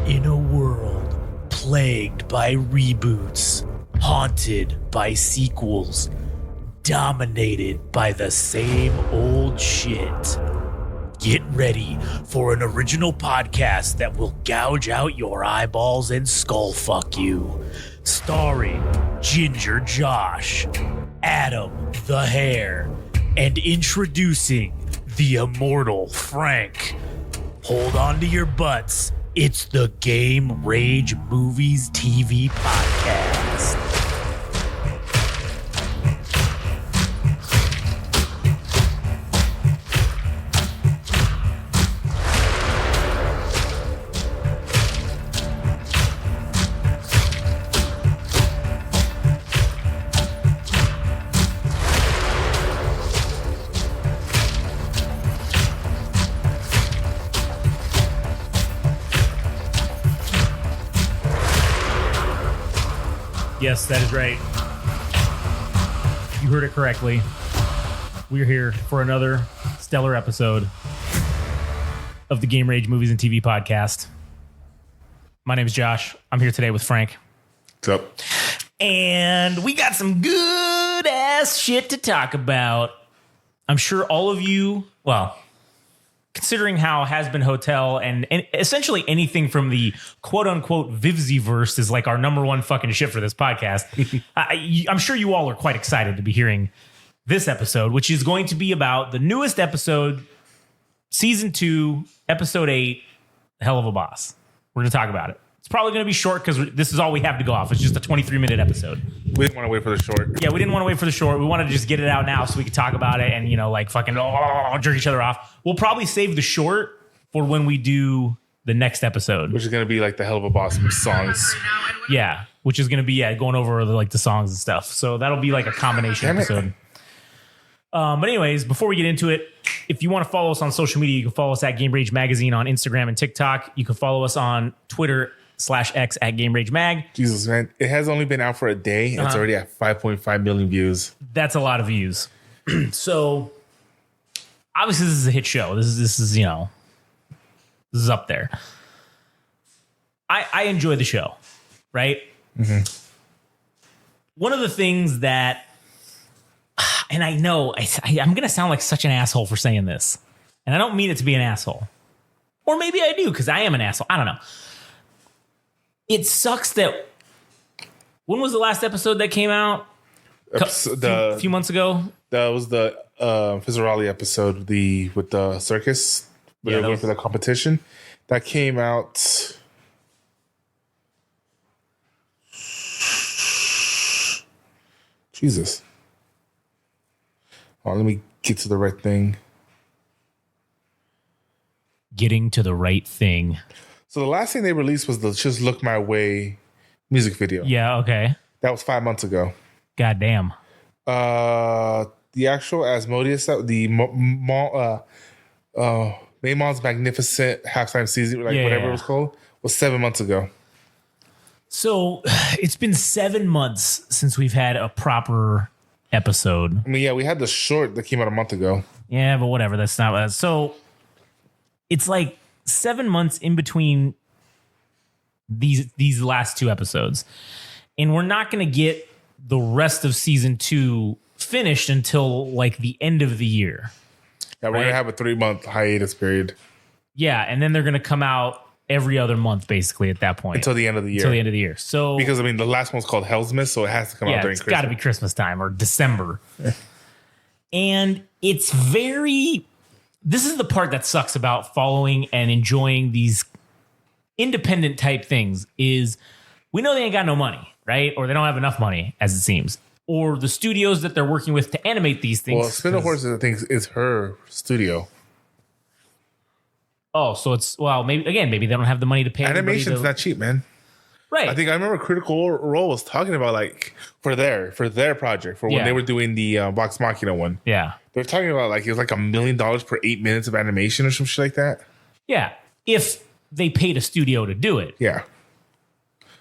In a world plagued by reboots, haunted by sequels, dominated by the same old shit, get ready for an original podcast that will gouge out your eyeballs and skull fuck you. Starring Ginger Josh, Adam the Hare, and introducing the immortal Frank. Hold on to your butts. It's the Game Rage Movies TV Podcast. Yes, that is right. You heard it correctly. We're here for another stellar episode of the Game Rage Movies and TV Podcast. My name is Josh. I'm here today with Frank. What's up? And we got some good ass shit to talk about. I'm sure all of you, well, considering how Has Been Hotel and essentially anything from the quote-unquote Vivziverse is like our number one fucking shit for this podcast, I'm sure you all are quite excited to be hearing this episode, which is going to be about the newest episode, Season 2, Episode 8, Helluva Boss. We're going to talk about it. It's probably going to be short because this is all we have to go off. It's just a 23-minute episode. We didn't want to wait for the short. Yeah, we didn't want to wait for the short. We wanted to just get it out now so we could talk about it and, you know, like fucking jerk each other off. We'll probably save the short for when we do the next episode. Which is going to be like the Helluva Boss songs. Yeah, which is going to be, going over the songs and stuff. So that'll be like a combination episode. But anyways, before we get into it, if you want to follow us on social media, you can follow us at Game Rage Magazine on Instagram and TikTok. You can follow us on Twitter/X at Game Rage Mag. Jesus, man. It has only been out for a day. It's already at 5.5 million views. That's a lot of views. So obviously this is a hit show. This is this is up there. I enjoy the show, right? Mm-hmm. One of the things that, and I know I'm going to sound like such an asshole for saying this, and I don't mean it to be an asshole. Or maybe I do because I am an asshole. I don't know. It sucks that, when was the last episode that came out? A few months ago? That was the Fizzarali episode, with the circus. Where they were going for the competition. That came out. Jesus. Oh, let me get to the right thing. Getting to the right thing. So the last thing they released was the Just Look My Way music video. Yeah, okay. That was 5 months ago. God damn. The actual Asmodeus, the Maymon's Magnificent Halftime Season, whatever it was called, was 7 months ago. So it's been 7 months since we've had a proper episode. I mean, yeah, we had the short that came out a month ago. Yeah, but whatever. That's not... So it's like 7 months in between these last two episodes. And we're not going to get the rest of season 2 finished until like the end of the year. Yeah, we're going to have a 3-month hiatus period. Yeah, and then they're going to come out every other month basically at that point. Until the end of the year. Until the end of the year. So because, I mean, the last one's called Hellsmith, so it has to come out during Christmas. It's got to be Christmas time or December. And it's very... This is the part that sucks about following and enjoying these independent type things is we know they ain't got no money, right? Or they don't have enough money, as it seems. Or the studios that they're working with to animate these things. Well, Spindle Horses, I think, is her studio. Oh, so it's, well, maybe they don't have the money to pay. Animation's not cheap, man. Right. I think I remember Critical Role was talking about like for their project when they were doing the Vox Machina one. Yeah. They're talking about like it was like $1 million per 8 minutes of animation or some shit like that. Yeah. If they paid a studio to do it. Yeah.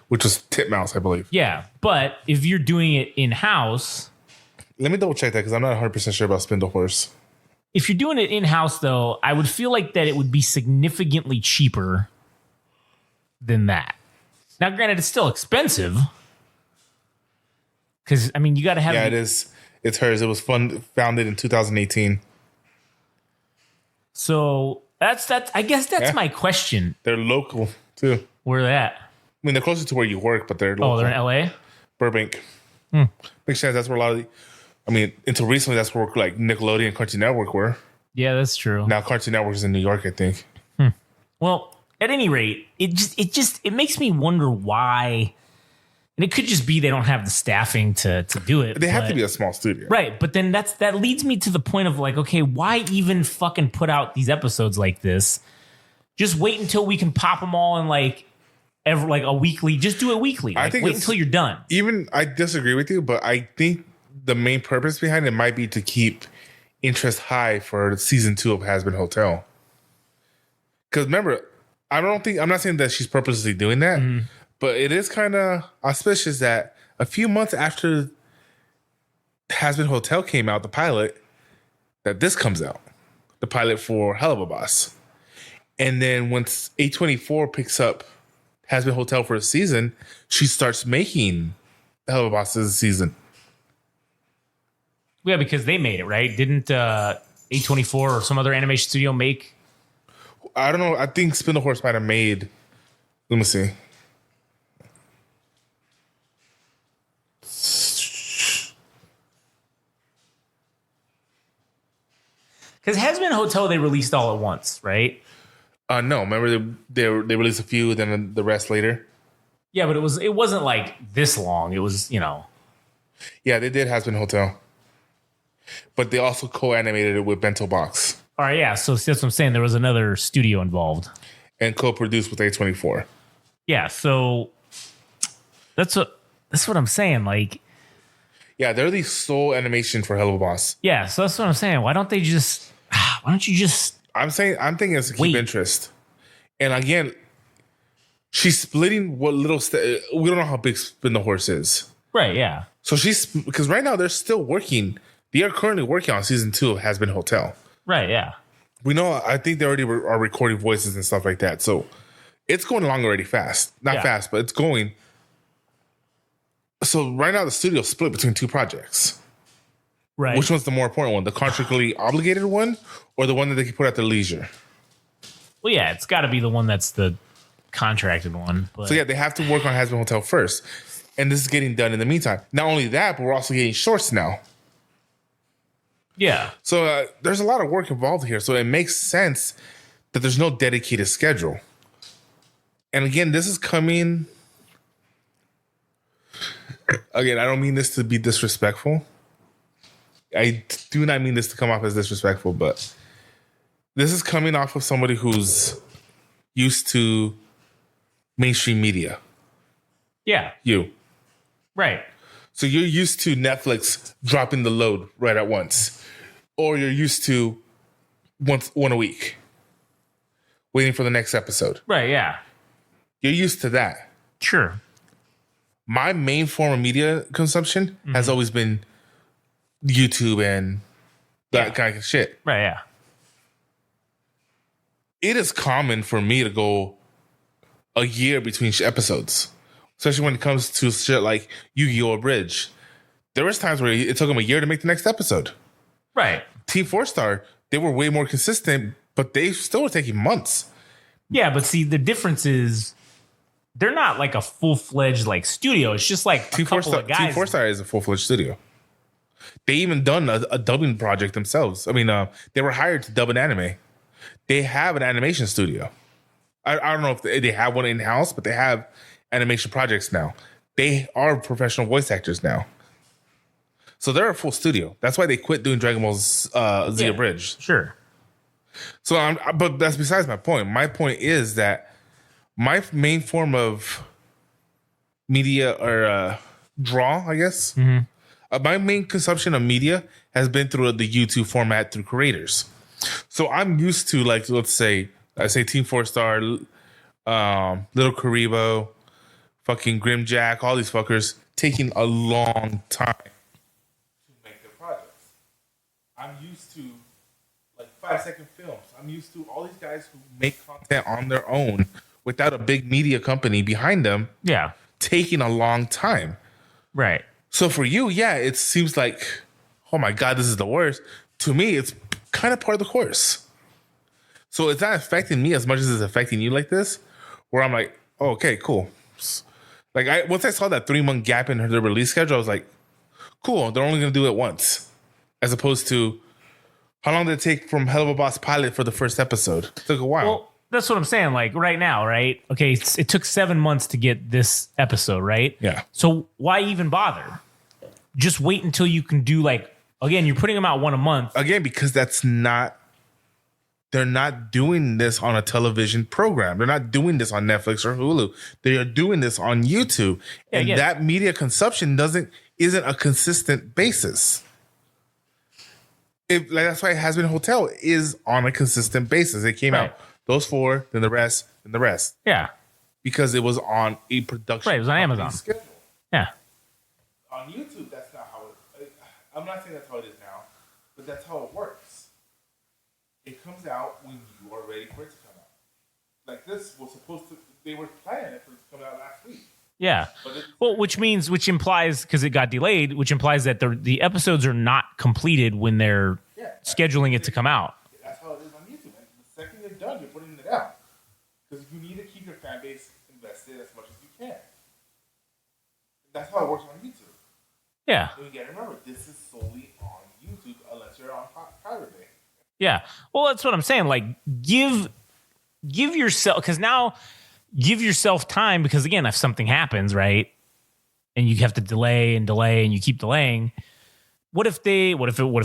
Which was Titmouse, I believe. Yeah. But if you're doing it in-house. Let me double check that because I'm not 100% sure about Spindle Horse. If you're doing it in-house, though, I would feel like that it would be significantly cheaper than that. Now, granted, it's still expensive because I mean you got to have. Yeah, it is. It's hers. It was founded in 2018. So that's. I guess that's my question. They're local too. Where they at? I mean, they're closer to where you work, but they're local. Oh, they're in LA? Burbank. Makes sense. That's where a lot of until recently, that's where like Nickelodeon and Cartoon Network were. Yeah, that's true. Now Cartoon Network is in New York, I think. Well, at any rate, it makes me wonder why. And it could just be they don't have the staffing to do it. They have to be a small studio. Right. But then that leads me to the point of like, okay, why even fucking put out these episodes like this? Just wait until we can pop them all in like a weekly. Just do it weekly. Like, I think wait until you're done. Even I disagree with you, but I think the main purpose behind it might be to keep interest high for season 2 of Has Been Hotel. Because remember, I'm not saying that she's purposely doing that, but it is kind of auspicious that a few months after Has Been Hotel came out, the pilot, that this comes out, the pilot for Helluva Boss. And then once A24 picks up Has Been Hotel for a season, she starts making Helluva Boss as a season. Yeah, because they made it, right? Didn't A24 or some other animation studio make? I don't know. I think Spin the Horse might have made. Let me see. Because Has Been Hotel they released all at once, right? No, remember they released a few, then the rest later. Yeah, but it wasn't like this long. It was, Yeah, they did Has Been Hotel, but they also co-animated it with Bento Box. All right, yeah. So that's what I'm saying. There was another studio involved and co-produced with A24. Yeah, so that's what I'm saying. Like, yeah, they're the sole animation for Helluva Boss. Yeah, so that's what I'm saying. Why don't you just? I'm thinking it's to keep interest. And again, she's splitting what little. We don't know how big Spin the Horse is. Right. Yeah. So because right now they're still working. They are currently working on season 2 of Has Been Hotel. Right. Yeah. We know. I think they already are recording voices and stuff like that. So it's going along already fast. Not fast, but it's going. So right now the studio's split between 2 projects. Right. Which one's the more important one? The contractually obligated one or the one that they can put at their leisure? Well, yeah, it's got to be the one that's the contracted one. But. So yeah, they have to work on Has Been Hotel first. And this is getting done in the meantime. Not only that, but we're also getting shorts now. Yeah. So there's a lot of work involved here. So it makes sense that there's no dedicated schedule. And again, this is coming. Again, I don't mean this to be disrespectful. I do not mean this to come off as disrespectful, but this is coming off of somebody who's used to mainstream media. Yeah. You. Right. So you're used to Netflix dropping the load right at once. Or you're used to one a week. Waiting for the next episode. Right, yeah. You're used to that. Sure. My main form of media consumption has always been YouTube and that kind of shit. Right, yeah. It is common for me to go a year between episodes. Especially when it comes to shit like Yu-Gi-Oh! Bridge. There was times where it took them a year to make the next episode. Right. Team 4-Star, they were way more consistent, but they still were taking months. Yeah, but see, the difference is they're not like a full-fledged like studio. It's just like a couple of guys. Team 4-Star is a full-fledged studio. They even done a dubbing project themselves. I mean, they were hired to dub an anime. They have an animation studio. I don't know if they have one in-house, but they have animation projects now. They are professional voice actors now. So they're a full studio. That's why they quit doing Dragon Ball's Zeta Bridge. Sure. So, but that's besides my point. My point is that my main form of media or draw, I guess, my main consumption of media has been through the YouTube format through creators. So I'm used to, like, let's say, I say Team 4-Star, Little Karibo, fucking Grimjack, all these fuckers taking a long time to make their projects. I'm used to like 5-second films. I'm used to all these guys who make content on their own without a big media company behind them Yeah. taking a long time. Right. So for you, yeah, it seems like, oh my God, this is the worst. To me, it's kind of part of the course. So it's not affecting me as much as it's affecting you like this, where I'm like, oh, okay, cool. Like once I saw that 3-month gap in the release schedule, I was like, cool, they're only going to do it once. As opposed to, how long did it take from Helluva Boss pilot for the first episode? It took a while. Well, that's what I'm saying. Like right now, right? Okay, it took 7 months to get this episode, right? Yeah. So why even bother? Just wait until you can do like, again, you're putting them out one a month. Again, because they're not doing this on a television program. They're not doing this on Netflix or Hulu. They are doing this on YouTube. Yeah, and that media consumption isn't a consistent basis. That's why Has Been Hotel is on a consistent basis. It came out those 4, then the rest, then the rest. Yeah. Because it was on a production. Right, it was on Amazon. Schedule. Yeah. On YouTube, that's not how it. I'm not saying that's how it is now, but that's how it works. It comes out when you are ready for it to come out. Like this was supposed to. They were planning it for it to come out last week. Yeah. Well, which implies, because it got delayed, which implies that the episodes are not completed when they're scheduling it to come out. That's how it is on YouTube. And the second you're done, you're putting it out. Because you need to keep your fan base invested as much as you can. That's how it works on YouTube. Yeah. So you gotta remember, this is solely on YouTube unless you're on Pirate Bay. Yeah. Well, that's what I'm saying. Like, give yourself, because now give yourself time, because again, if something happens, right, and you have to delay and you keep delaying, what if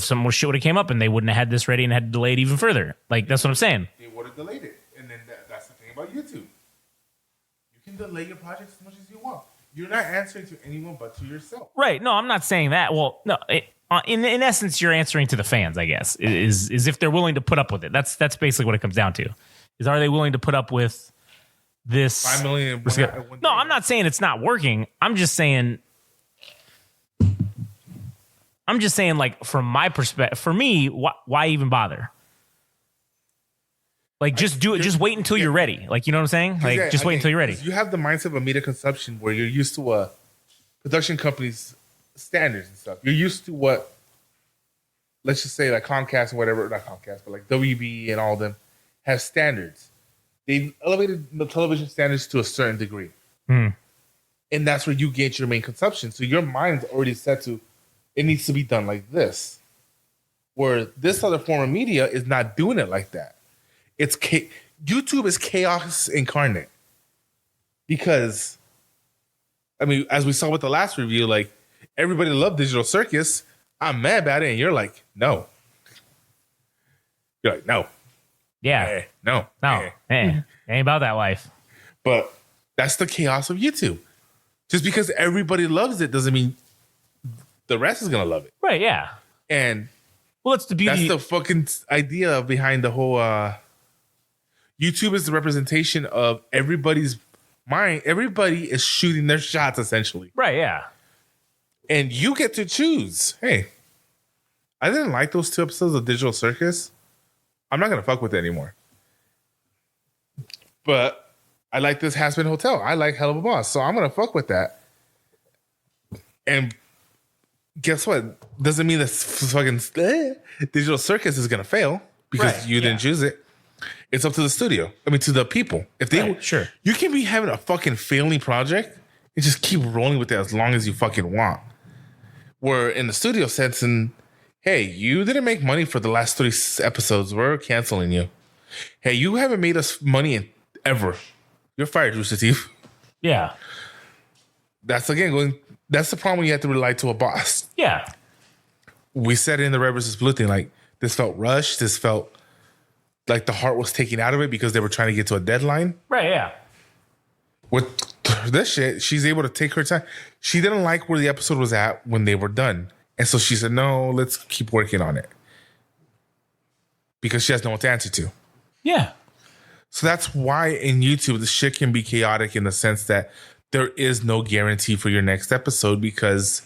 some more shit would have came up and they wouldn't have had this ready and had to delay it even further? Like, that's what I'm saying. They would have delayed it. And then that's the thing about YouTube. You can delay your projects as much as you want. You're not answering to anyone but to yourself. Right. No, I'm not saying that. Well, no, in essence, you're answering to the fans, I guess, is if they're willing to put up with it. That's basically what it comes down to. Is, are they willing to put up with this? 5 million. No, I'm not saying it's not working. I'm just saying, like, from my perspective, for me, why even bother? Like, just do it. Just wait until you're ready. Like, you know what I'm saying? Like, just wait until you're ready. You have the mindset of media consumption where you're used to a production company's standards and stuff. You're used to what, let's just say, like Comcast and whatever, not Comcast, but like WB and all of them have standards. They've elevated the television standards to a certain degree. And that's where you gauge your main consumption. So your mind's already set to, it needs to be done like this. Where this other form of media is not doing it like that. YouTube is chaos incarnate. Because, I mean, as we saw with the last review, like, everybody loved Digital Circus. I'm mad about it, and you're like, no. You're like, no. Yeah. No. Ain't about that life. But that's the chaos of YouTube. Just because everybody loves it doesn't mean the rest is going to love it. Right, yeah. And well, it's the beauty. That's the fucking idea behind the whole YouTube is the representation of everybody's mind. Everybody is shooting their shots, essentially. Right, yeah. And you get to choose. Hey, I didn't like those 2 episodes of Digital Circus. I'm not going to fuck with it anymore. But I like this Has Been Hotel. I like Helluva Boss. So I'm going to fuck with that. And guess what? Doesn't mean that fucking Digital Circus is going to fail because you didn't choose it. It's up to the studio. I mean, to the people. If they sure. You can be having a fucking failing project and just keep rolling with it as long as you fucking want. Where in the studio sense, and hey, you didn't make money for the last 3 episodes. We're canceling you. Hey, you haven't made us money in ever. You're fired, Rooster Teeth. Yeah. That's the problem when you have to rely to a boss. Yeah. We said it in the Red versus Blue thing, like, this felt rushed. This felt like the heart was taken out of it because they were trying to get to a deadline. Right, yeah. With this shit, she's able to take her time. She didn't like where the episode was at when they were done. And so she said, no, let's keep working on it. Because she has no one to answer to. Yeah. So that's why in YouTube, the shit can be chaotic in the sense that there is no guarantee for your next episode because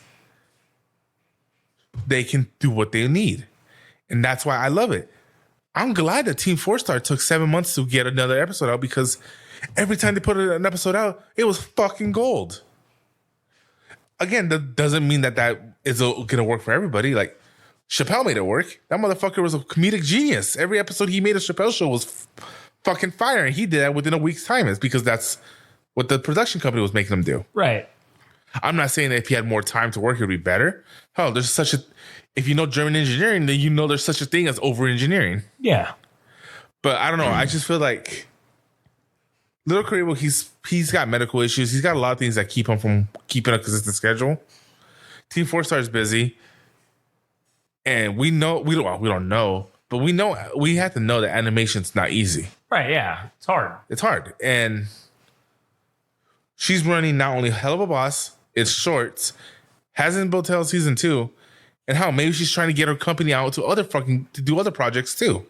they can do what they need. And that's why I love it. I'm glad that Team 4 Star took 7 months to get another episode out because Every time they put an episode out, it was fucking gold. Again, that doesn't mean that is going to work for everybody. Like, Chappelle made it work. That motherfucker was a comedic genius. Every episode he made of Chappelle Show was fucking fire, and he did that within a week's time. It's because that's what the production company was making him do. Right. I'm not saying that if he had more time to work, it would be better. Hell, there's such a... If you know German engineering, then you know there's such a thing as over-engineering. Yeah. But I don't know. I just feel like Little Crable, he's got medical issues. He's got a lot of things that keep him from keeping a consistent schedule. Team 4-Star is busy. And we don't know, but we have to know that animation's not easy. Right, yeah. It's hard. It's hard. And she's running not only Helluva Boss, it's shorts, hasn't built till season 2, and how maybe she's trying to get her company out to do other projects too.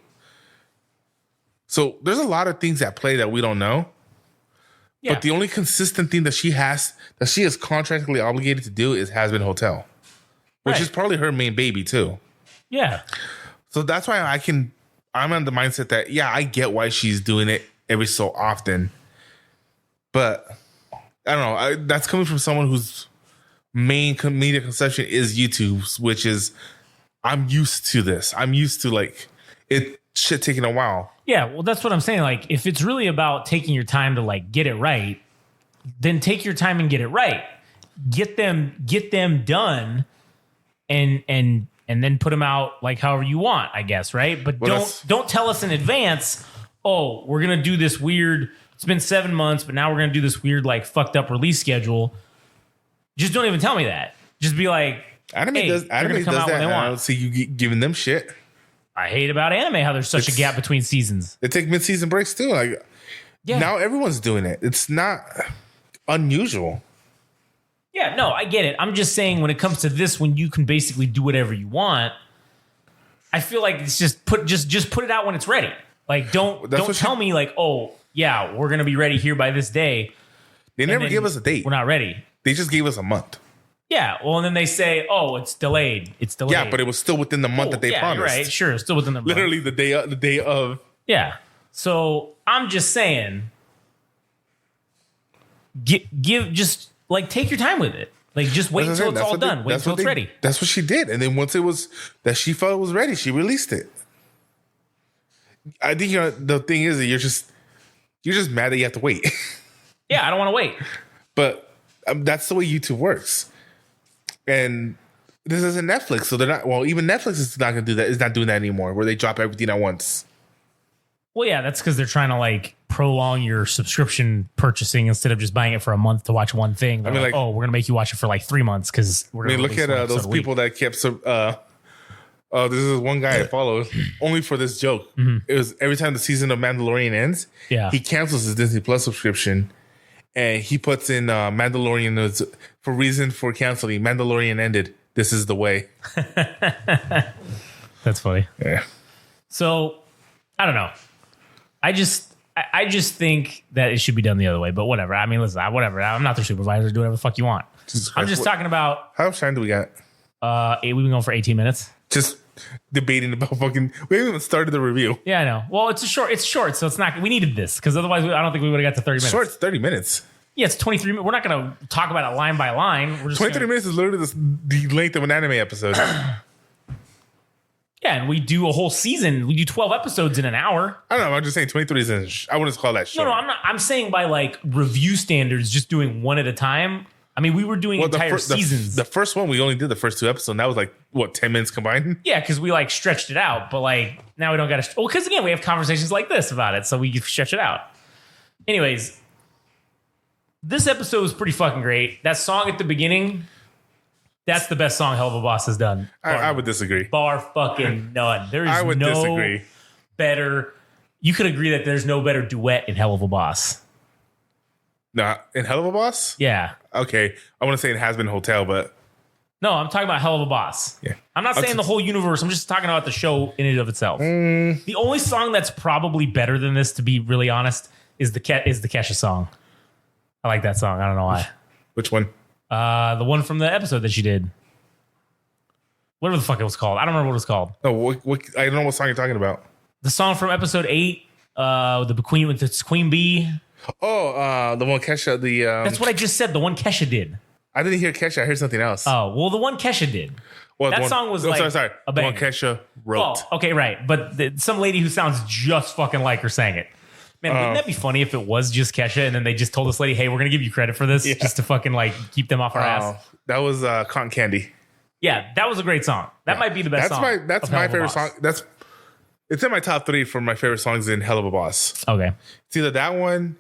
So there's a lot of things at play that we don't know. Yeah. But the only consistent thing that she is contractually obligated to do is Has Been Hotel, which is probably her main baby too. Yeah. So that's why I'm on the mindset that, yeah, I get why she's doing it every so often. But I don't know. That's coming from someone whose main media consumption is YouTube, which is, I'm used to this. I'm used to like it shit taking a while. Yeah, well, that's what I'm saying. Like, if it's really about taking your time to like get it right, then take your time and get it right. Get them done, and then put them out like however you want, I guess, right? But don't tell us in advance. Oh, we're gonna do this weird. It's been 7 months, but now we're gonna do this weird like fucked up release schedule. Just don't even tell me that. Just be like, Anime does that. I don't see you giving them shit. I hate about anime how there's such a gap between seasons. They take mid-season breaks too. Like, now everyone's doing it. It's not unusual. Yeah, no, I get it. I'm just saying when it comes to this, when you can basically do whatever you want, I feel like it's just put it out when it's ready. Like, don't tell me like, oh yeah, we're gonna be ready here by this day. They never give us a date. We're not ready. They just gave us a month. Yeah, well, and then they say, "Oh, it's delayed. It's delayed." Yeah, but it was still within the month that they promised. Right? Sure, still within the month. Literally the day of. Yeah. So I'm just saying, just like take your time with it. Like just wait until it's all done. Wait until it's ready. That's what she did, and then once it was that she felt it was ready, she released it. I think the thing is that you're just mad that you have to wait. Yeah, I don't want to wait. But that's the way YouTube works. And this isn't Netflix, so they're not. Well, even Netflix is not going to do that. Is not doing that anymore, where they drop everything at once. Well, yeah, that's because they're trying to like prolong your subscription purchasing instead of just buying it for a month to watch one thing. I mean, like, oh, we're going to make you watch it for like 3 months because we're going to look at those people that kept. This is one guy I followed only for this joke. Mm-hmm. It was every time the season of Mandalorian ends, he cancels his Disney Plus subscription. And he puts in Mandalorian for reason for canceling. Mandalorian ended. This is the way. That's funny. Yeah. So I don't know. I just think that it should be done the other way. But whatever. I mean, listen. Whatever. I'm not the supervisor. Do whatever the fuck you want. I'm just talking about. How much time do we got? We've been going for 18 minutes. Just debating about fucking. We haven't even started the review. Yeah, I know. Well, it's short, so it's not. We needed this because otherwise, I don't think we would have got to 30 minutes. Short's 30 minutes. Yeah, it's 23 minutes. We're not going to talk about it line by line. We're just 23 minutes is literally the length of an anime episode. Yeah, and we do a whole season. We do 12 episodes in an hour. I don't know. I'm just saying 23 is. I wouldn't call that short. No, I'm not. I'm saying by like review standards, just doing one at a time. I mean, we were doing entire seasons. The first one, we only did the first 2 episodes. And that was like, what, 10 minutes combined? Yeah, because we like stretched it out. But like now we don't got to. Well, because again, we have conversations like this about it. So we stretch it out. Anyways, this episode was pretty fucking great. That song at the beginning, that's the best song Helluva Boss has done. I would disagree. Bar fucking none. There is disagree. Better. You could agree that there's no better duet in Helluva Boss. Nah, in Helluva Boss? Yeah. Okay. I want to say it Has Been Hotel, but... No, I'm talking about Helluva Boss. Yeah. I'm not saying the whole universe. I'm just talking about the show in and of itself. The only song that's probably better than this, to be really honest, is the Kesha song. I like that song. I don't know why. Which one? The one from the episode that she did. Whatever the fuck it was called. I don't remember what it was called. No, I don't know what song you're talking about. The song from episode 8, with the Queen Bee. Oh, the one Kesha. That's what I just said. The one Kesha did. I didn't hear Kesha. I heard something else. Oh, well, the one Kesha did. Well, that song was sorry. a The one banger. Kesha wrote. Oh, okay, right. But some lady who sounds just fucking like her sang it. Man, wouldn't that be funny if it was just Kesha and then they just told this lady, hey, we're going to give you credit for this just to fucking like keep them off our ass? That was Cotton Candy. Yeah, that was a great song. That might be the best song. That's my favorite song. It's in my top 3 for my favorite songs in Helluva Boss. Okay. It's either that one,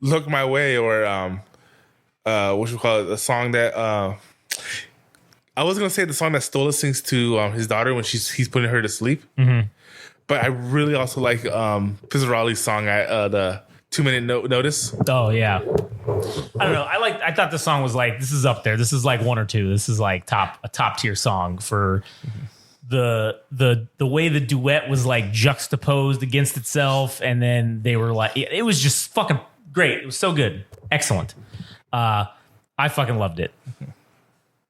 Look My Way, or what you call it, a song that I was gonna say the song that Stola sings to his daughter when he's putting her to sleep. Mm-hmm. But I really also like Pizzarelli's song at the 2-minute notice. Oh yeah. I don't know. I thought the song was like, this is up there. This is like 1 or 2. This is like a top tier song for the way the duet was like juxtaposed against itself, and then they were like, it was just fucking great. It was so good. Excellent. I fucking loved it.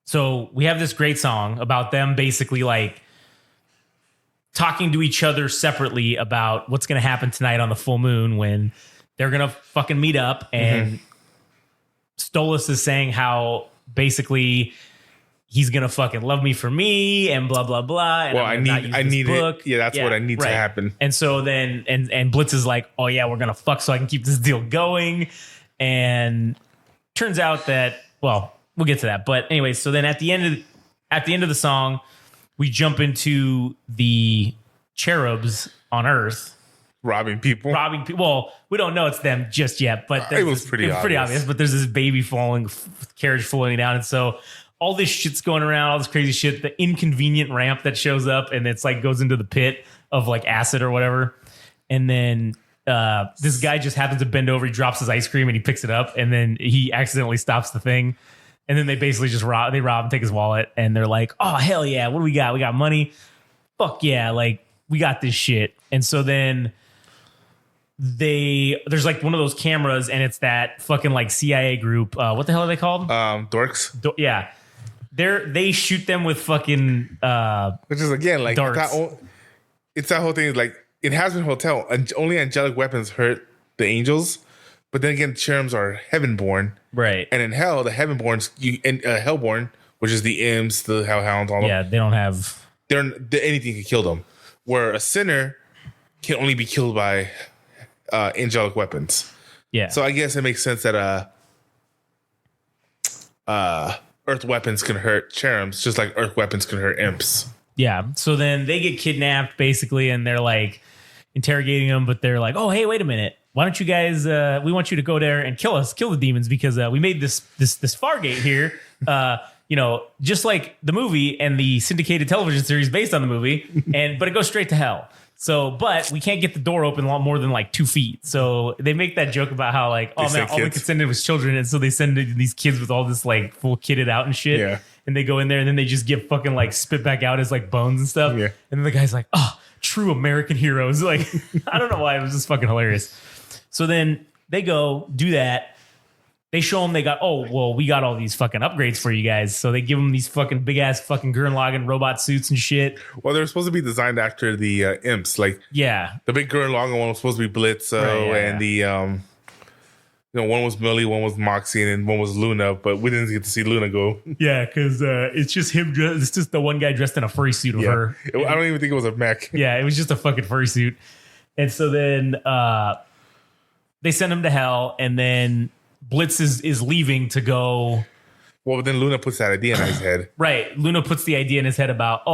So we have this great song about them basically like talking to each other separately about what's going to happen tonight on the full moon when they're going to fucking meet up. And Stolas is saying how basically he's going to fucking love me for me and blah, blah, blah. And well, I need book. Yeah, that's what I need to happen. And so then, and Blitz is like, oh yeah, we're going to fuck so I can keep this deal going. And turns out that, well, we'll get to that. But anyway, so then at the end of the song, we jump into the cherubs on Earth. Robbing people. Well, we don't know it's them just yet, but it was pretty obvious. But there's this baby carriage floating down. And so all this shit's going around, all this crazy shit, the inconvenient ramp that shows up and it's like goes into the pit of like acid or whatever. And then this guy just happens to bend over, he drops his ice cream and he picks it up and then he accidentally stops the thing. And then they basically just rob him, take his wallet, and they're like, oh, hell yeah, what do we got? We got money. Fuck yeah, like, we got this shit. And so then there's like one of those cameras, and it's that fucking like CIA group. What the hell are they called? Dorks. Yeah. They shoot them with fucking which is, again, like, darts. It's that whole thing. Like, it has been Hotel. Only angelic weapons hurt the angels. But then again, cherubs are heaven-born. Right. And in hell, the heaven-borns, hellborn, which is the imps, the hellhounds, all of them. Yeah, they don't have... Anything can kill them. Where a sinner can only be killed by angelic weapons. Yeah. So I guess it makes sense that earth weapons can hurt cherubs, just like earth weapons can hurt imps. Yeah. So then they get kidnapped, basically, and they're like interrogating them, but they're like, oh, hey, wait a minute. Why don't you guys, we want you to go there and kill the demons because we made this Fargate here, just like the movie and the syndicated television series based on the movie, but it goes straight to hell. So, but we can't get the door open a lot more than like 2 feet. So they make that joke about how like, oh man, all we could send in was children. And so they send in these kids with all this like full kitted out and shit. Yeah. And they go in there and then they just get fucking like spit back out as like bones and stuff. Yeah. And then the guy's like, oh, true American heroes. Like, I don't know why, it was just fucking hilarious. So then they go do that. They show them we got all these fucking upgrades for you guys. So they give them these fucking big ass fucking Gurren Lagann robot suits and shit. Well, they're supposed to be designed after the imps. Like, yeah, the big Gurren Lagann one was supposed to be Blitzo, and the one was Millie, one was Moxie, and one was Luna. But we didn't get to see Luna go. Yeah, because it's just him. It's just the one guy dressed in a furry suit of her. I don't even think it was a mech. Yeah, it was just a fucking furry suit. And so then they send him to hell, and then Blitz is leaving to go. Well, but then Luna puts that idea in his head. Right. Luna puts the idea in his head about,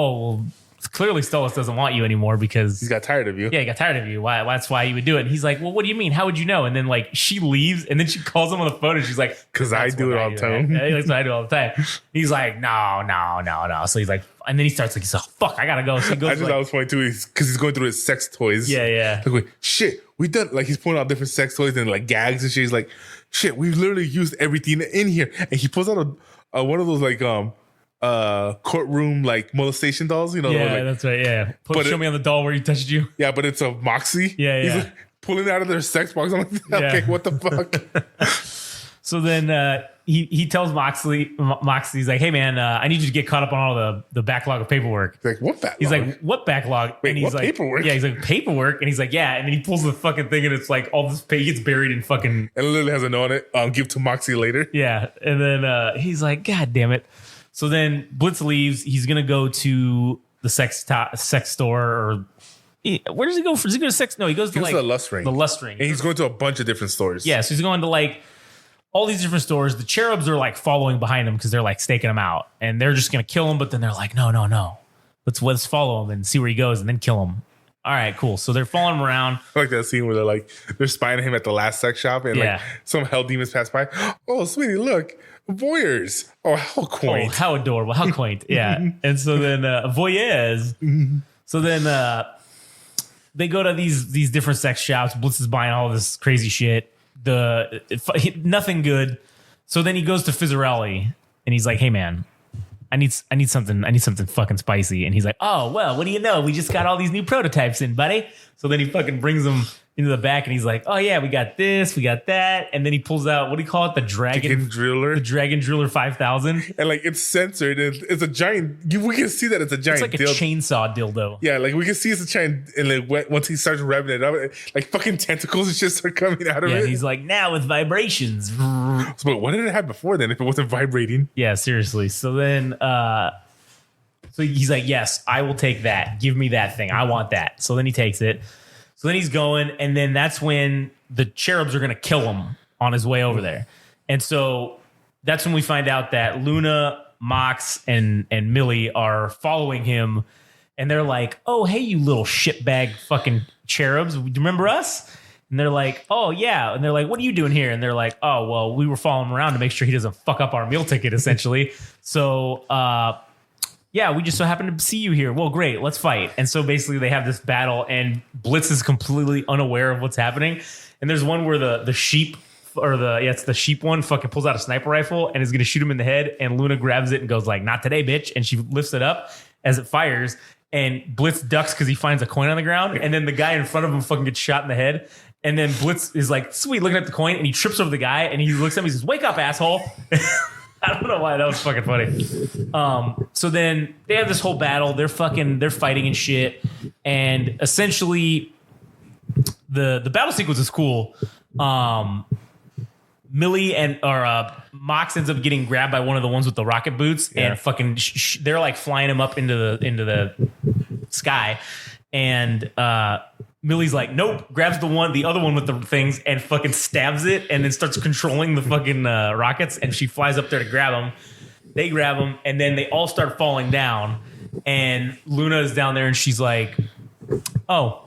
clearly Stolas doesn't want you anymore because he's got tired of you. Yeah, he got tired of you. Why? That's why he would do it. And he's like, well, what do you mean? How would you know? And then like she leaves, and then she calls him on the phone, and she's like, because I do it all the time. Yeah, that's what I do all the time. He's like, no. So he's like, and then he starts like, he's like, fuck, I gotta go. So he goes. I just thought it was funny too, because he's going through his sex toys. Yeah. Like, wait, shit, we done, like, he's pulling out different sex toys and like gags and shit. He's like, shit, we've literally used everything in here. And he pulls out one of those like courtroom like molestation dolls, Yeah, that's right. Yeah, show me on the doll where he touched you. Yeah, but it's a Moxie. Yeah. He's like pulling it out of their sex box. I'm like, okay, what the fuck? So then he tells Moxley, he's like, hey man, I need you to get caught up on all the backlog of paperwork. He's like, what backlog? He's like, what backlog? Wait, and he's what like, paperwork? Yeah, he's like, paperwork. And he's like, yeah. And then he pulls the fucking thing and it's like all this he gets buried in fucking. And it literally has a note on it. Give to Moxie later. Yeah. And then he's like, God damn it. So then Blitz leaves. He's going to go to the sex store or. Where does he go? Does he go to sex? No, he goes to like the Lust Ring. The Lust Ring. And he's going to a bunch of different stores. Yeah, so he's going to like all these different stores. The cherubs are like following behind him because they're like staking him out, and they're just gonna kill him. But then they're like, no, let's follow him and see where he goes, and then kill him. All right, cool. So they're following him around. I like that scene where they're spying him at the last sex shop, and like some hell demons pass by. Oh, sweetie, look, voyeurs. Oh, how quaint. Oh, how adorable. How quaint. Yeah. And so then voyeurs. So then they go to these different sex shops. Blitz is buying all this crazy shit. Nothing good. So then he goes to Fizzarelli and he's like, hey man, I need something fucking spicy. And he's like, oh, well, what do you know? We just got all these new prototypes in, buddy. So then he fucking brings them into the back and he's like, oh yeah, we got this, we got that. And then he pulls out, what do you call it? The Dragon Driller. The Dragon Driller 5000. And like it's censored. It's a giant, we can see that it's a giant dildo. It's like a chainsaw dildo. Yeah, like we can see it's a giant, and like once he starts revving it up, like fucking tentacles just start coming out of it. Yeah, he's like, now with vibrations. But what did it have before then if it wasn't vibrating? Yeah, seriously. So then so he's like, yes, I will take that. Give me that thing. I want that. So then he takes it. So then he's going, and then that's when the cherubs are going to kill him on his way over there. And so that's when we find out that Luna, Mox, and Millie are following him, and they're like, oh, hey, you little shitbag fucking cherubs. Do you remember us? And they're like, oh, yeah. And they're like, what are you doing here? And they're like, oh, well, we were following him around to make sure he doesn't fuck up our meal ticket, essentially. So, yeah, we just so happened to see you here. Well, great, let's fight. And so basically they have this battle and Blitz is completely unaware of what's happening. And there's one where the sheep or it's the sheep one fucking pulls out a sniper rifle and is going to shoot him in the head. And Luna grabs it and goes like, not today, bitch. And she lifts it up as it fires. And Blitz ducks because he finds a coin on the ground. And then the guy in front of him fucking gets shot in the head. And then Blitz is like, sweet, looking at the coin. And he trips over the guy and he looks at him. He says, wake up, asshole. I don't know why that was fucking funny. So then they have this whole battle. They're fighting and shit. And essentially the battle sequence is cool. Millie or Mox ends up getting grabbed by one of the ones with the rocket boots and fucking they're like flying him up into the sky. And Millie's like, nope, grabs the other one with the things and fucking stabs it and then starts controlling the fucking rockets. And she flies up there to grab them. They grab them and then they all start falling down. And Luna is down there and she's like, oh.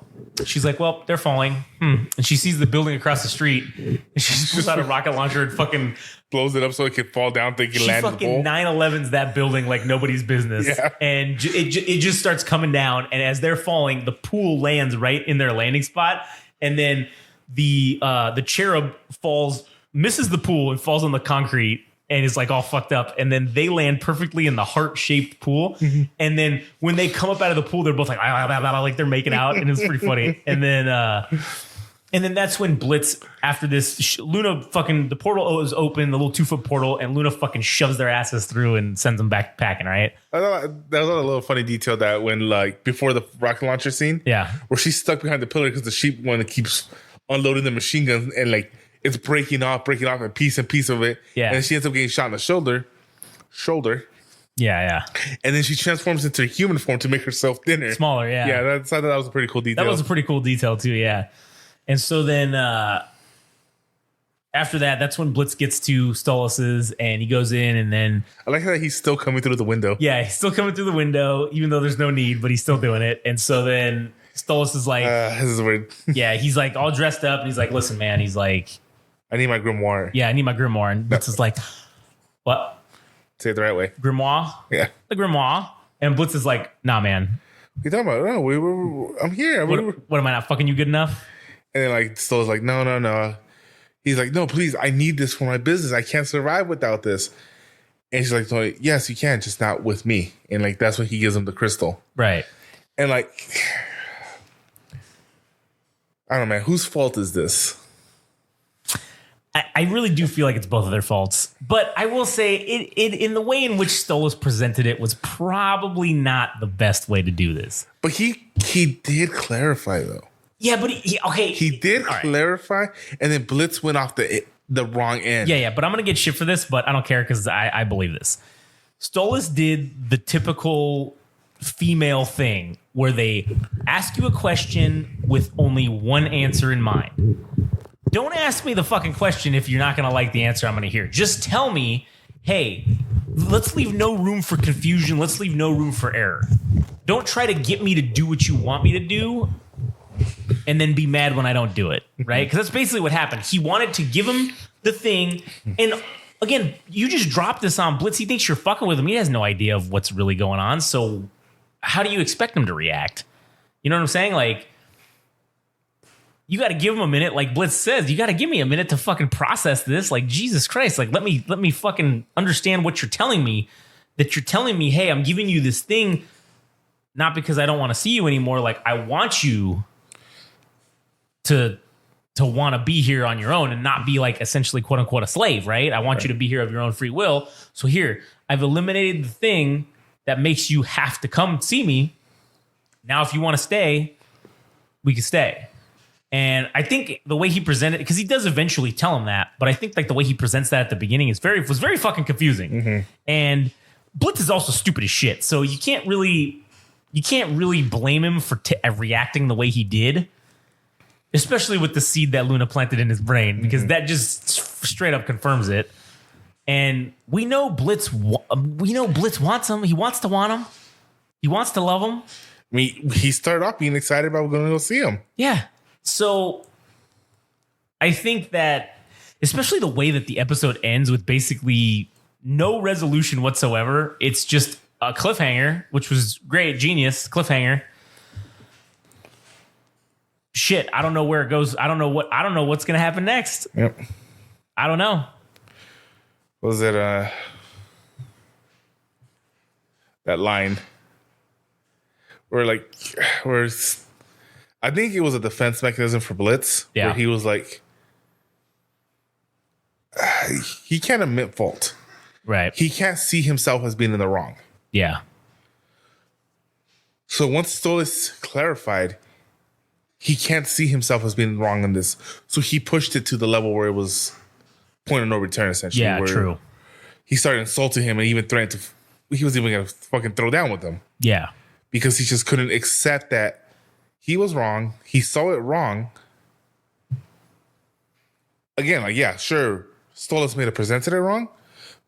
She's like, well, they're falling. And she sees the building across the street. And she just pulls out a rocket launcher and fucking blows it up so it can fall down. They can land. Fucking 9/11's that building like nobody's business. Yeah. And it just starts coming down. And as they're falling, the pool lands right in their landing spot. And then the cherub misses the pool and falls on the concrete. And is like all fucked up. And then they land perfectly in the heart-shaped pool. Mm-hmm. And then when they come up out of the pool, they're both like, like they're making out. And it's pretty funny. And then that's when Blitz, after this, Luna fucking, the portal is open, the little 2-foot portal, and Luna fucking shoves their asses through and sends them back packing, right? I thought that was a little funny detail that when, like, before the rocket launcher scene, where she's stuck behind the pillar because the sheep one keeps unloading the machine guns and, like, it's breaking off a piece of it. Yeah. And she ends up getting shot in the shoulder. Yeah. And then she transforms into human form to make herself thinner. Smaller, yeah. Yeah, I thought that was a pretty cool detail. That was a pretty cool detail too, yeah. And so then after that's when Blitz gets to Stolas's and he goes in and then... I like how he's still coming through the window. Yeah, he's still coming through the window, even though there's no need, but he's still doing it. And so then Stolas is like... this is weird. Yeah, he's like all dressed up and he's like, listen, man, he's like... I need my grimoire. Yeah, I need my grimoire. And Blitz is like, what? Say it the right way. Grimoire? Yeah. The grimoire. And Blitz is like, nah, man. What are you talking about? No, I'm here. What, am I not fucking you good enough? And then like Stolla's like, no. He's like, no, please, I need this for my business. I can't survive without this. And she's like, yes, you can, just not with me. And like, that's when he gives him the crystal. Right. And like, I don't know, man, whose fault is this? I really do feel like it's both of their faults. But I will say it in the way in which Stolas presented it was probably not the best way to do this. But he did clarify though. Yeah, but he did clarify, and then Blitz went off the wrong end. Yeah, but I'm gonna get shit for this, but I don't care because I believe this. Stolas did the typical female thing where they ask you a question with only one answer in mind. Don't ask me the fucking question if you're not going to like the answer I'm going to hear. Just tell me, hey, let's leave no room for confusion. Let's leave no room for error. Don't try to get me to do what you want me to do and then be mad when I don't do it, right? Because that's basically what happened. He wanted to give him the thing. And again, you just dropped this on Blitz. He thinks you're fucking with him. He has no idea of what's really going on. So how do you expect him to react? You know what I'm saying? Like, you got to give him a minute, like Blitz says. You got to give me a minute to fucking process this. Like, Jesus Christ, like let me fucking understand what you're telling me. That you're telling me, hey, I'm giving you this thing, not because I don't want to see you anymore. Like, I want you to want to be here on your own and not be like essentially quote unquote a slave, right? I want you to be here of your own free will. So here, I've eliminated the thing that makes you have to come see me. Now, if you want to stay, we can stay. And I think the way he presented, because he does eventually tell him that, but I think like the way he presents that at the beginning was very fucking confusing. Mm-hmm. And Blitz is also stupid as shit, so you can't really blame him for reacting the way he did, especially with the seed that Luna planted in his brain, because that just straight up confirms it. And we know Blitz wants him. He wants to want him. He wants to love him. I mean, he started off being excited about going to go see him. Yeah. So I think that, especially the way that the episode ends with basically no resolution whatsoever, it's just a cliffhanger, which was great, genius cliffhanger. Shit, I don't know where it goes. I don't know what's gonna happen next. Yep. I don't know. Was it that line where I think it was a defense mechanism for Blitz, where he was like, he can't admit fault. Right. He can't see himself as being in the wrong. Yeah. So once Stolas clarified, he can't see himself as being wrong in this. So he pushed it to the level where it was point of no return, essentially. Yeah, where true. He started insulting him and even threatened he was even going to fucking throw down with him. Yeah. Because he just couldn't accept that he was wrong. He saw it wrong. Again, like, yeah, sure, Stolas may have presented it wrong,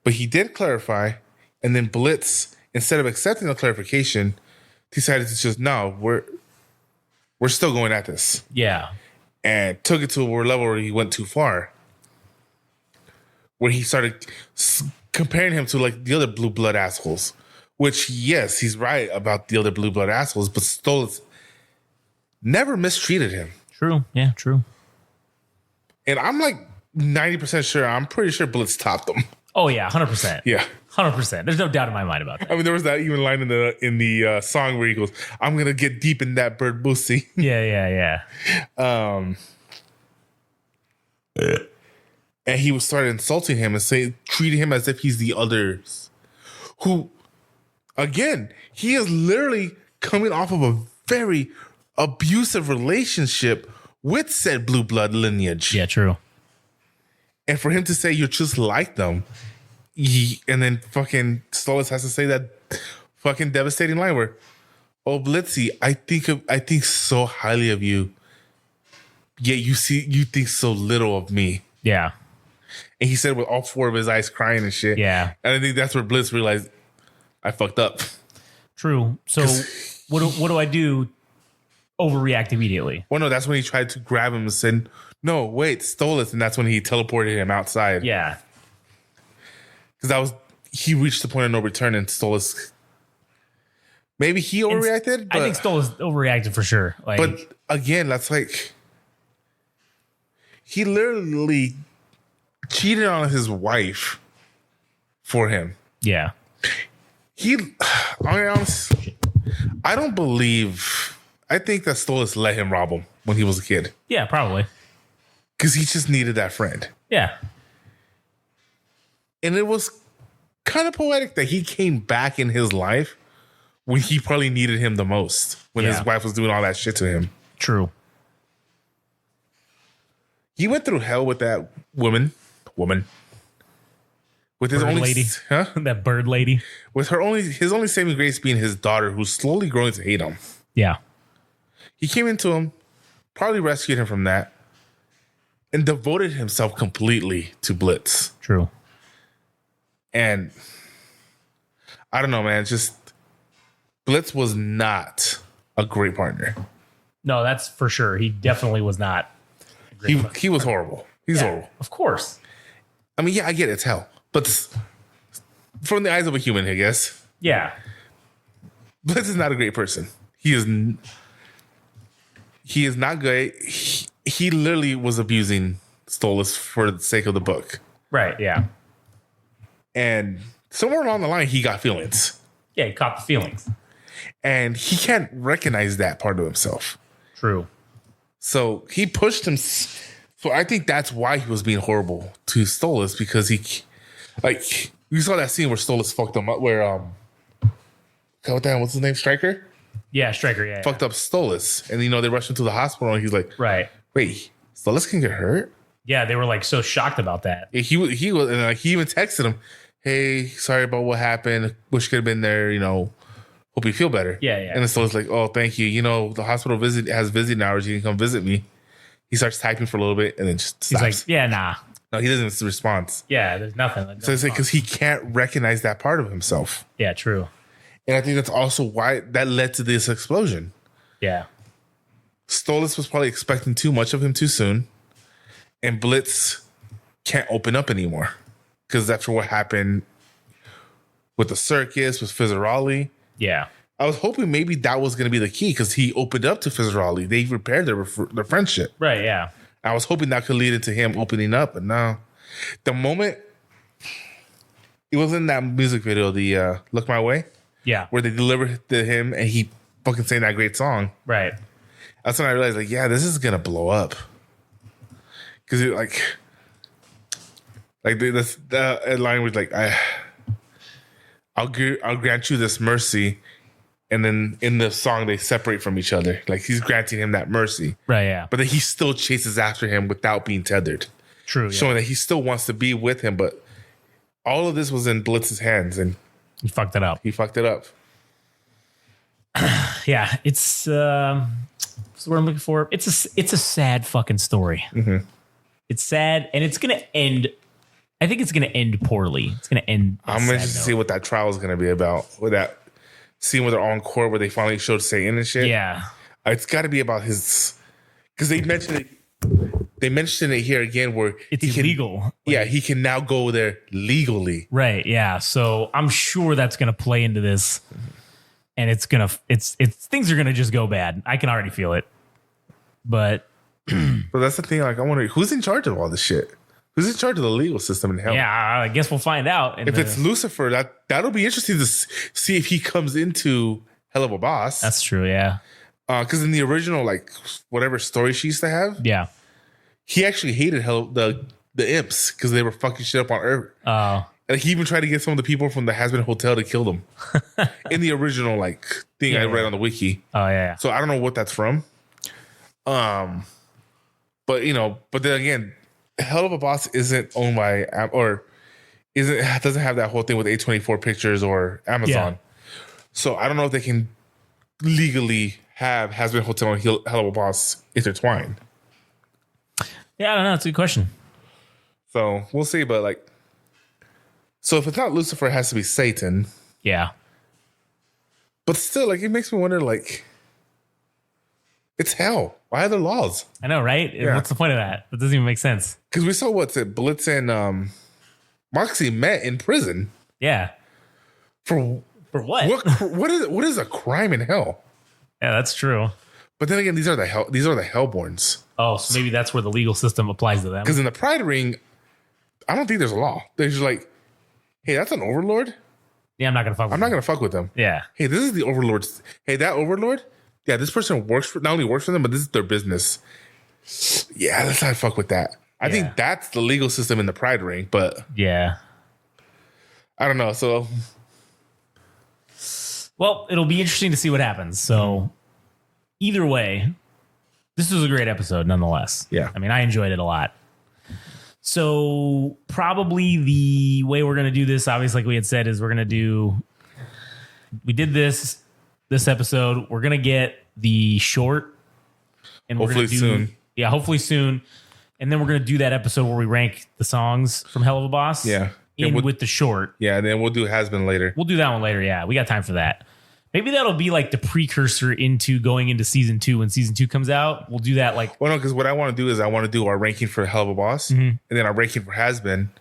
but he did clarify. And then Blitz, instead of accepting the clarification, decided to just, no, we're still going at this. Yeah. And took it to a level where he went too far. Where he started comparing him to like the other blue blood assholes. Which, yes, he's right about the other blue blood assholes, but Stolas never mistreated him. True. Yeah, true. And I'm like 90% sure, I'm pretty sure Blitz topped him. Oh, yeah, 100%. Yeah. 100%. There's no doubt in my mind about that. I mean, there was that even line in the song where he goes, I'm going to get deep in that bird pussy. Yeah. And he started insulting him and treating him as if he's the others. Who, again, he is literally coming off of a very abusive relationship with said blue blood lineage. Yeah, true. And for him to say you're just like them, and then fucking Stolas has to say that fucking devastating line where, oh, Blitzy, I think so highly of you, yet you think so little of me. Yeah. And he said with all four of his eyes crying and shit. Yeah. And I think that's where Blitz realized, I fucked up. True. So what do I do? Overreact immediately. Well, no, that's when he tried to grab him and said, no, wait, Stolas. And that's when he teleported him outside. Yeah. Because he reached the point of no return and Stolas, maybe he overreacted. I think Stolas overreacted for sure. But again, that's like, he literally cheated on his wife for him. Yeah. I don't believe, I think that Stolas let him rob him when he was a kid. Yeah, probably. Because he just needed that friend. Yeah. And it was kind of poetic that he came back in his life when he probably needed him the most, when his wife was doing all that shit to him. True. He went through hell with that woman. With his Bird only lady. That bird lady. With his only saving grace being his daughter, who's slowly growing to hate him. Yeah. He came into him, probably rescued him from that, and devoted himself completely to Blitz. True. And I don't know, man. Just Blitz was not a great partner. No, that's for sure. He definitely was not. He was horrible. He's horrible. Of course. I mean, yeah, I get it. It's hell. But from the eyes of a human, I guess. Yeah. Blitz is not a great person. He is not good. He literally was abusing Stolas for the sake of the book. Right, yeah. And somewhere along the line, he got feelings. Yeah, he caught the feelings. And he can't recognize that part of himself. True. So he pushed him. So I think that's why he was being horrible to Stolas, because you saw that scene where Stolas fucked him up, where what's his name? Stryker? Yeah, Stryker, yeah. Fucked up Stolas. And they rushed him to the hospital, and he's like, right. Wait, Stolas can get hurt? Yeah, they were like so shocked about that. He was, and he even texted him, "Hey, sorry about what happened. Wish you could have been there. Hope you feel better." Yeah. And then Stolas like, "Oh, thank you. The hospital has visiting hours. You can come visit me." He starts typing for a little bit and then just stops. He's like, "Yeah, nah." No, he doesn't respond. Yeah, there's nothing. So it's like because he can't recognize that part of himself. Yeah, true. And I think that's also why that led to this explosion. Yeah. Stolas was probably expecting too much of him too soon. And Blitz can't open up anymore. Because after what happened with the circus, with Fizzaroli. Yeah. I was hoping maybe that was going to be the key, because he opened up to Fizzaroli. They repaired their friendship. Right, yeah. I was hoping that could lead into him opening up. But no. The moment it was in that music video, the Look My Way. Yeah. Where they delivered to him and he fucking sang that great song. Right. That's when I realized, this is going to blow up. Because the line was like, I'll grant you this mercy. And then in the song, they separate from each other. Like, he's granting him that mercy. Right, yeah. But then he still chases after him without being tethered. True, yeah. Showing that he still wants to be with him. But all of this was in Blitz's hands. And he fucked it up. Yeah, it's what's the word I'm looking for? It's a sad fucking story. Mm-hmm. It's sad, and it's gonna end. I think it's gonna end poorly. It's gonna end. I'm interested to see what that trial is gonna be about. With that scene where they're on court, where they finally showed Satan and shit. Yeah, it's got to be about his, because they mentioned it. They mentioned it here again, where it's illegal. He can now go there legally. Right. Yeah. So I'm sure that's gonna play into this. And it's things are gonna just go bad. I can already feel it. But that's the thing. Like, I wonder who's in charge of all this shit. Who's in charge of the legal system in hell? Yeah, I guess we'll find out. If it's Lucifer, that'll be interesting to see if he comes into Helluva Boss. That's true. Yeah. Because in the original, whatever story she used to have, yeah, he actually hated the imps because they were fucking shit up on Earth. Oh. And he even tried to get some of the people from the Has-Been Hotel to kill them. In the original thing I read on the wiki. Oh yeah. So I don't know what that's from. But then again, Helluva Boss isn't owned by doesn't have that whole thing with A24 Pictures or Amazon. Yeah. So I don't know if they can legally have Has-Been Hotel and Helluva Boss intertwined. Yeah, I don't know. It's a good question. So we'll see, but so if it's not Lucifer, it has to be Satan. Yeah. But still, it makes me wonder, it's hell. Why are there laws? I know, right? Yeah. What's the point of that? That doesn't even make sense. Because we saw Blitz and Moxie met in prison. Yeah. For what? What is a crime in hell? Yeah, that's true. But then again, these are the Hellborns. Oh, so maybe that's where the legal system applies to them. Because in the Pride Ring, I don't think there's a law. They're just hey, that's an overlord? Yeah, I'm not going to fuck with them. I'm not going to fuck with them. Yeah. Hey, this is the overlord. Hey, that overlord? Yeah, this person not only works for them, but this is their business. Yeah, let's not fuck with that. I think that's the legal system in the Pride Ring, but... Yeah. I don't know. So, well, it'll be interesting to see what happens. So, either way, this was a great episode nonetheless. Yeah. I mean, I enjoyed it a lot. So, probably the way we're going to do this, obviously, like we had said, is we did this episode. We're going to get the short. And hopefully we're gonna soon. Yeah, hopefully soon. And then we're going to do that episode where we rank the songs from Helluva Boss. Yeah. With the short. Yeah, and then we'll do Has Been later. We'll do that one later. Yeah, we got time for that. Maybe that'll be like the precursor into going into season 2 when season 2 comes out. We'll do that like. Well, no, because what I want to do is I want to do our ranking for Helluva Boss, and then our ranking for Has Been,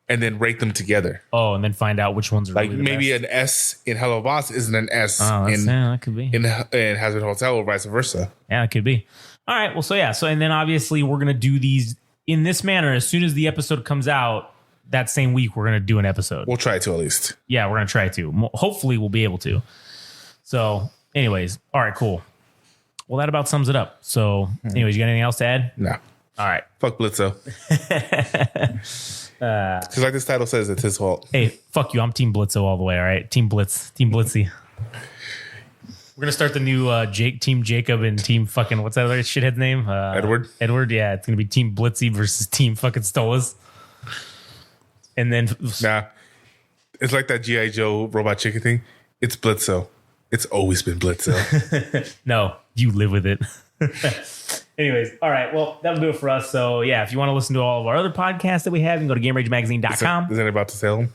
and then rate them together. Oh, and then find out which ones are like really the maybe best. an S in Helluva Boss isn't an S that could be in Has Been Hotel or vice versa. Yeah, it could be. All right. Well, so yeah. So and then obviously we're gonna do these in this manner. As soon as the episode comes out that same week, we're gonna do an episode. We'll try to at least. Yeah, we're gonna try to. Hopefully, we'll be able to. So, anyways, all right, cool. Well, that about sums it up. So, anyways, you got anything else to add? No. All right. Fuck Blitzo. Because like this title says, it's his fault. Hey, fuck you. I'm Team Blitzo all the way. All right, Team Blitz, Team Blitzy. We're gonna start the new Team Jacob and Team fucking what's that other shithead's name? Edward. Edward. Yeah, it's gonna be Team Blitzy versus Team fucking Stolas. And then Nah, it's like that G.I. Joe robot chicken thing. It's Blitzo. It's always been Blitzo. No, you live with it. Anyways, all right. Well, that'll do it for us. So, yeah, if you want to listen to all of our other podcasts that we have, you can go to GameRageMagazine.com. Is it about to tell him?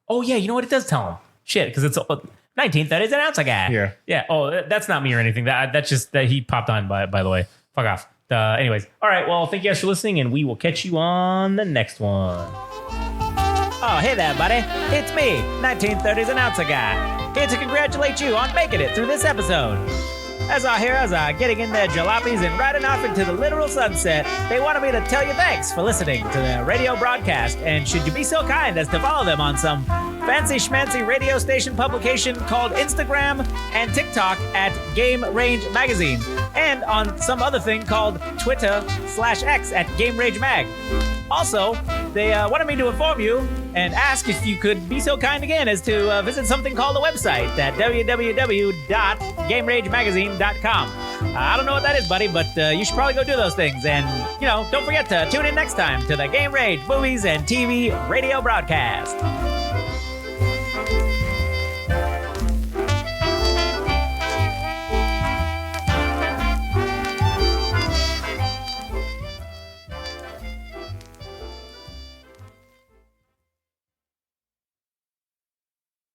Oh, yeah. You know what? It does tell them. Shit, because it's 19th. That is an ounce guy. Yeah. Yeah. Oh, that's not me or anything. That's just that he popped on, by the way. Fuck off. Anyways, all right. Well, thank you guys for listening, and we will catch you on the next one. Oh, hey there, buddy. It's me, 1930s announcer guy, here to congratulate you on making it through this episode. As our heroes are getting in their jalopies and riding off into the literal sunset, they wanted me to tell you thanks for listening to their radio broadcast, and should you be so kind as to follow them on some fancy schmancy radio station publication called Instagram and TikTok at Game Range Magazine, and on some other thing called Twitter/X at Game Range Mag. Also, they wanted me to inform you and ask if you could be so kind again as to visit something called a website at www.GameRageMagazine.com. I don't know what that is, buddy, but you should probably go do those things. And, don't forget to tune in next time to the Game Rage Movies and TV radio broadcast.